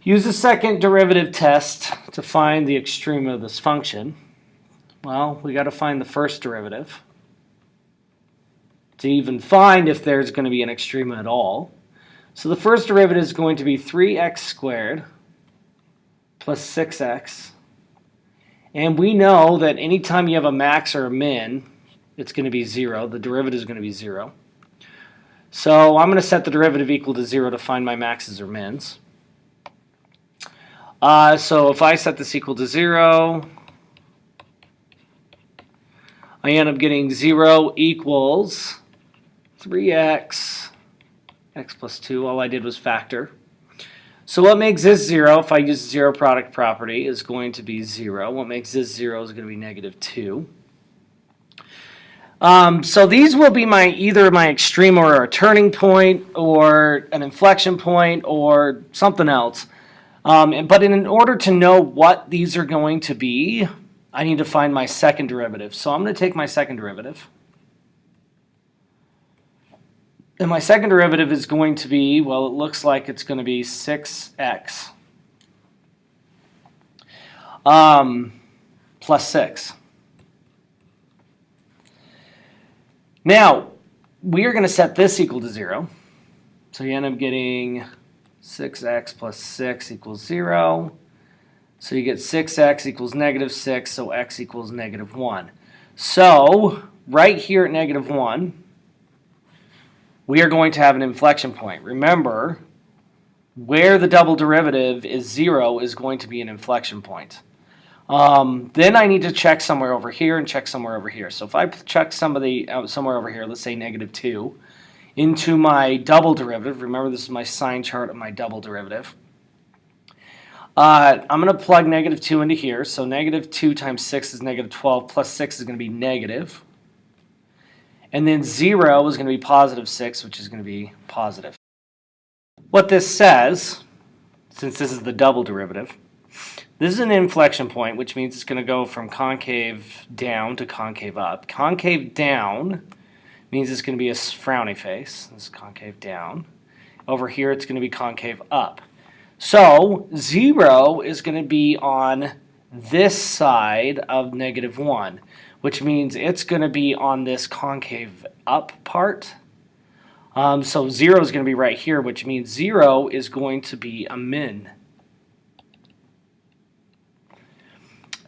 Use the second derivative test to find the extrema of this function. Well, we got to find the first derivative to even find if there's going to be an extrema at all. So the first derivative is going to be 3x squared plus 6x. And we know that anytime you have a max or a min, it's going to be 0. The derivative is going to be 0. So I'm going to set the derivative equal to 0 to find my maxes or mins. So if I set this equal to 0, I end up getting 0 equals 3x, x plus 2. All I did was factor. So what makes this 0, if I use the zero product property, is going to be 0. What makes this 0 is going to be negative 2. So these will be either my extreme or a turning point or an inflection point or something else. But in order to know what these are going to be, I need to find my second derivative. So I'm going to take my second derivative. And my second derivative is going to be, well, it looks like it's going to be 6x plus 6. Now, we are going to set this equal to 0. So you end up getting 6x plus 6 equals 0. So you get 6x equals negative 6, so x equals negative 1. So right here at negative 1, we are going to have an inflection point. Remember, where the double derivative is 0 is going to be an inflection point. Then I need to check somewhere over here and check somewhere over here. So if I check somewhere over here, let's say negative 2, into my double derivative, remember this is my sign chart of my double derivative, I'm going to plug negative 2 into here. So negative 2 times 6 is negative 12, plus 6 is going to be negative. And then 0 is going to be positive 6, which is going to be positive. What this says, since this is the double derivative, this is an inflection point, which means it's going to go from concave down to concave up. Concave down means it's going to be a frowny face. This is concave down. Over here, it's going to be concave up. So 0 is going to be on this side of negative 1, which means it's going to be on this concave up part. So 0 is going to be right here, which means 0 is going to be a min.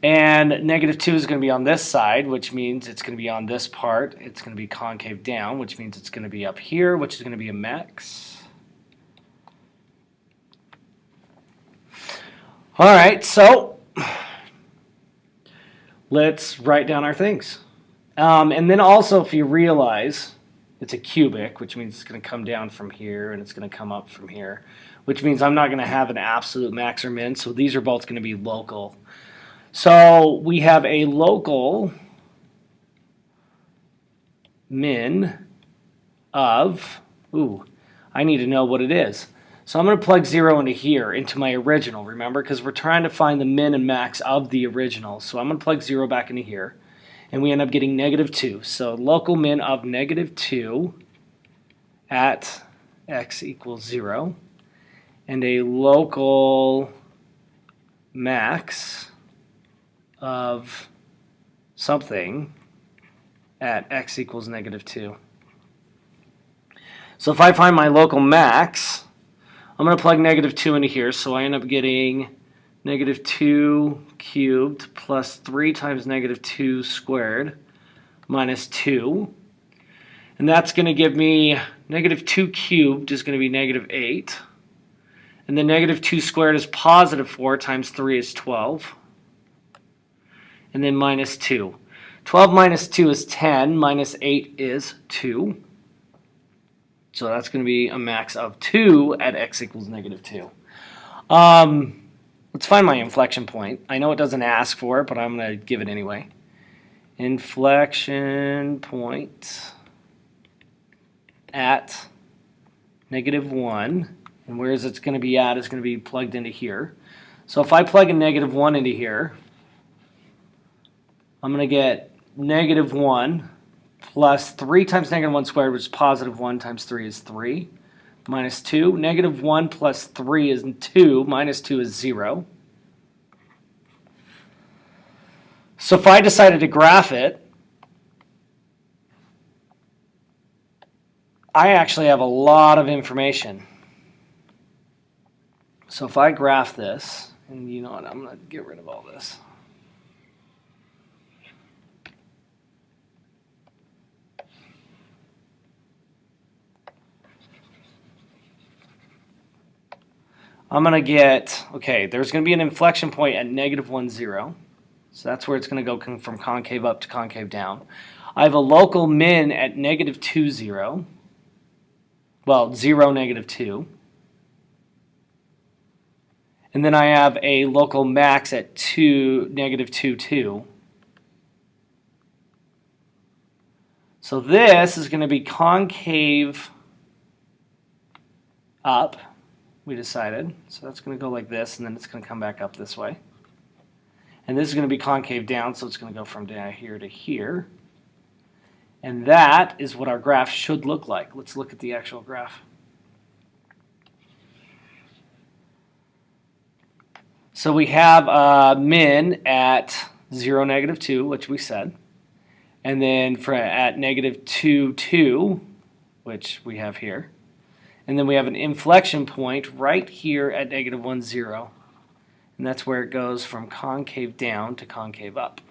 And negative 2 is going to be on this side, which means it's going to be on this part. It's going to be concave down, which means it's going to be up here, which is going to be a max. All right, so let's write down our things. And then also, if you realize it's a cubic, which means it's going to come down from here and it's going to come up from here, which means I'm not going to have an absolute max or min, so these are both going to be local. So we have a local min of, I need to know what it is. So I'm going to plug 0 into here, into my original, remember, because we're trying to find the min and max of the original. So I'm going to plug 0 back into here, and we end up getting negative 2. So local min of negative 2 at x equals 0, and a local max of something at x equals negative 2. So if I find my local max, I'm going to plug negative 2 into here, so I end up getting negative 2 cubed plus 3 times negative 2 squared minus 2. And that's going to give me negative 2 cubed is going to be negative 8. And then negative 2 squared is positive 4 times 3 is 12. And then minus 2. 12 minus 2 is 10, minus 8 is 2. So that's going to be a max of 2 at x equals negative 2. Let's find my inflection point. I know it doesn't ask for it, but I'm going to give it anyway. Inflection point at negative 1. And where is it going to be at is going to be plugged into here. So if I plug a negative 1 into here, I'm going to get negative 1 plus 3 times negative 1 squared, which is positive 1 times 3 is 3, minus 2. Negative 1 plus 3 is 2. Minus 2 is 0. So if I decided to graph it, I actually have a lot of information. So if I graph this, and you know what, I'm going to get rid of all this. I'm going to get, okay, there's going to be an inflection point at negative 1, 0. So that's where it's going to go from concave up to concave down. I have a local min at negative 2, 0. Well, 0, negative 2. And then I have a local max at 2, negative 2, 2. So this is going to be concave up, we decided. So that's going to go like this, and then it's going to come back up this way. And this is going to be concave down, so it's going to go from down here to here. And that is what our graph should look like. Let's look at the actual graph. So we have a min at 0, negative 2, which we said. And then at negative 2, 2, which we have here. And then we have an inflection point right here at negative 1, 0. And that's where it goes from concave down to concave up.